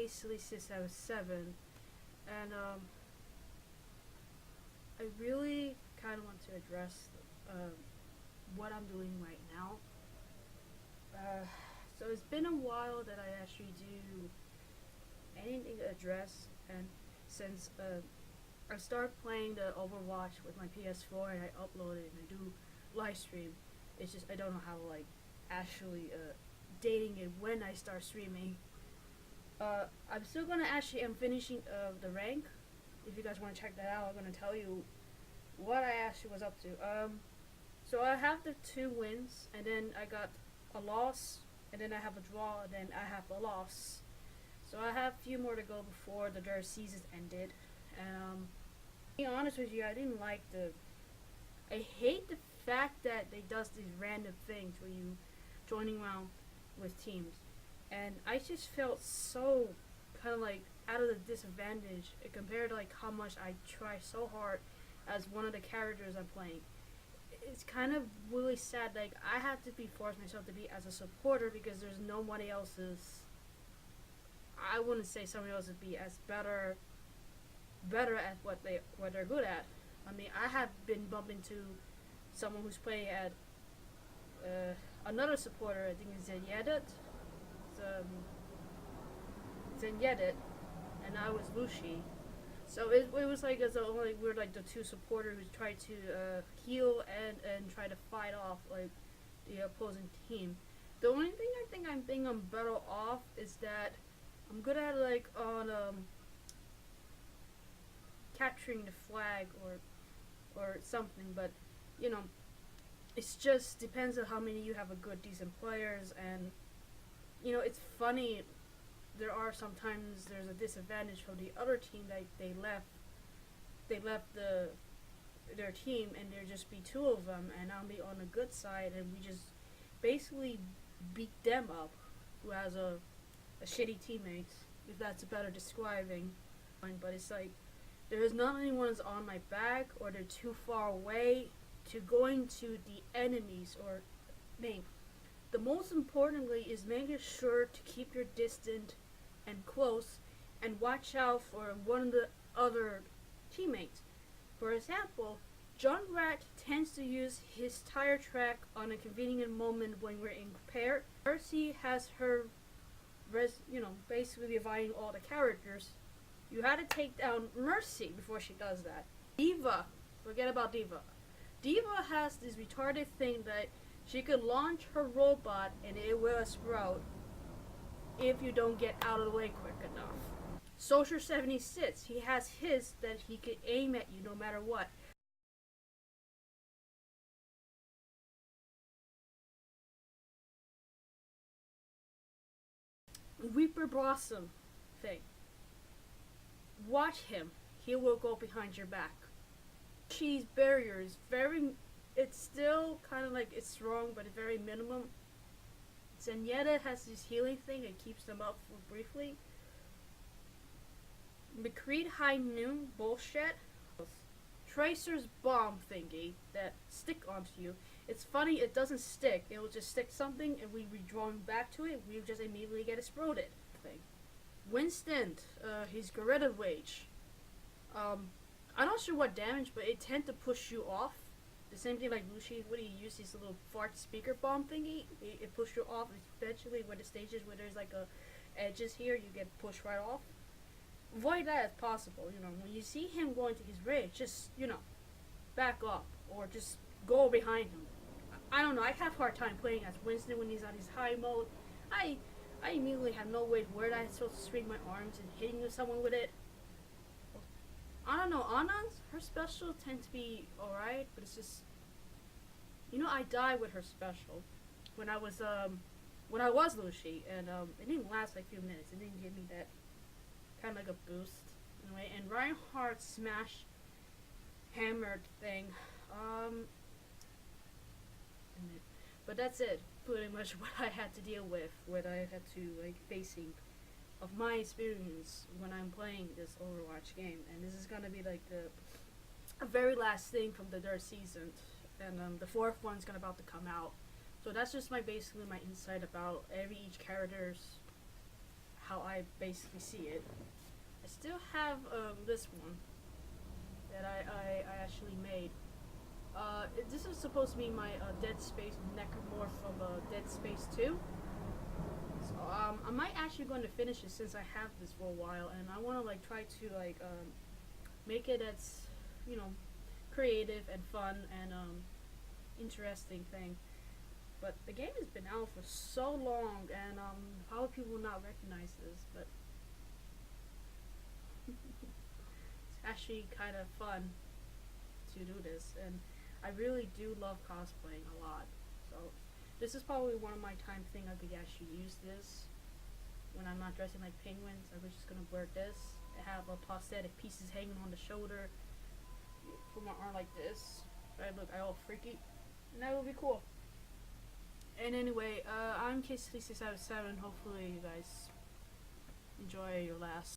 basically since I was 7, and I really kind of want to address what I'm doing right now. So it's been a while that I actually do anything to address, and since I started playing the Overwatch with my PS4 and I upload it and I do live stream, it's just I don't know how to like actually dating it when I start streaming. I'm still gonna I'm finishing the rank. If you guys want to check that out, I'm gonna tell you what I actually was up to. So I have the 2 wins, and then I got a loss, and then I have a draw, and then I have a loss. So I have a few more to go before the third season ended. And to be honest with you, I hate the fact that they does these random things where you joining around with teams, and I just felt so kind of like out of the disadvantage compared to like how much I try so hard as one of the characters I'm playing. It's kind of really sad. Like I have to be forced myself to be as a supporter because there's nobody else's. I wouldn't say somebody else would be as better at what they're good at. I mean, I have been bumped into someone who's playing at another supporter. I think it's Zenyedit, and I was Lucy. So it was like as though like we're like the 2 supporters who try to heal and try to fight off like the opposing team. The only thing I think I'm better off is that I'm good at like on capturing the flag or something, but you know, it's just depends on how many you have a good decent players. And you know, it's funny, there are sometimes there's a disadvantage from the other team that they left their team and there just be 2 of them, and I'll be on the good side and we just basically beat them up, who has a shitty teammate, if that's a better describing. But it's like there's not anyone's on my back, or they're too far away to going to the enemies or main. The most importantly is making sure to keep your distance and close and watch out for one of the other teammates. For example, Junkrat tends to use his tire track on a convenient moment when we're in pair. Mercy has her basically dividing all the characters. You had to take down Mercy before she does that. Diva, forget about Diva. Diva has this retarded thing that she could launch her robot and it will explode if you don't get out of the way quick enough. Soldier 76, he has his that he could aim at you no matter what. Reaper Blossom thing. Watch him. He will go behind your back. She's barrier is it's still kind of like it's strong, but it's very minimum. Zenyatta has this healing thing that keeps them up for briefly. McCreed High Noon bullshit. Tracer's bomb thingy that stick onto you. It's funny, it doesn't stick. It will just stick something and we redraw back to it. We just immediately get exploded. Winston, his Gorilla Wage. I'm not sure what damage, but it tend to push you off. The same thing like Lucy, what do you use this little fart speaker bomb thingy? It pushes you off, especially where the stages where there's like edges here, you get pushed right off. Avoid that as possible. You know, when you see him going to his rage, just back up or just go behind him. I don't know. I have a hard time playing as Winston when he's on his high mode. I immediately have no way where I'm supposed to swing my arms and hitting someone with it. I don't know. Anna's her special tend to be alright, but it's just I died with her special when I was Lucy, and it didn't last like a few minutes. It didn't give me that kind of like a boost anyway. And Reinhardt's smash hammered thing. But that's it. Pretty much what I had to deal with, what I had to facing of my experience when I'm playing this Overwatch game. And this is gonna be like the very last thing from the third season, and the 4th one's gonna about to come out. So that's just basically my insight about each character's how I basically see it. I still have this one that I actually made. This is supposed to be my Dead Space necromorph from Dead Space 2. So I might actually going to finish it since I have this for a while, and I want to like try to like make it as, you know, creative and fun and interesting thing. But the game has been out for so long, and probably people will not recognize this, but it's actually kind of fun to do this, and I really do love cosplaying a lot. So this is probably one of my time thing I could actually use this when I'm not dressing like penguins. I was just gonna wear this. I have a prosthetic pieces hanging on the shoulder, put my arm like this. Right, look, I all freaky, and that would be cool. And anyway, I'm K66 out of 7. Hopefully you guys enjoy your last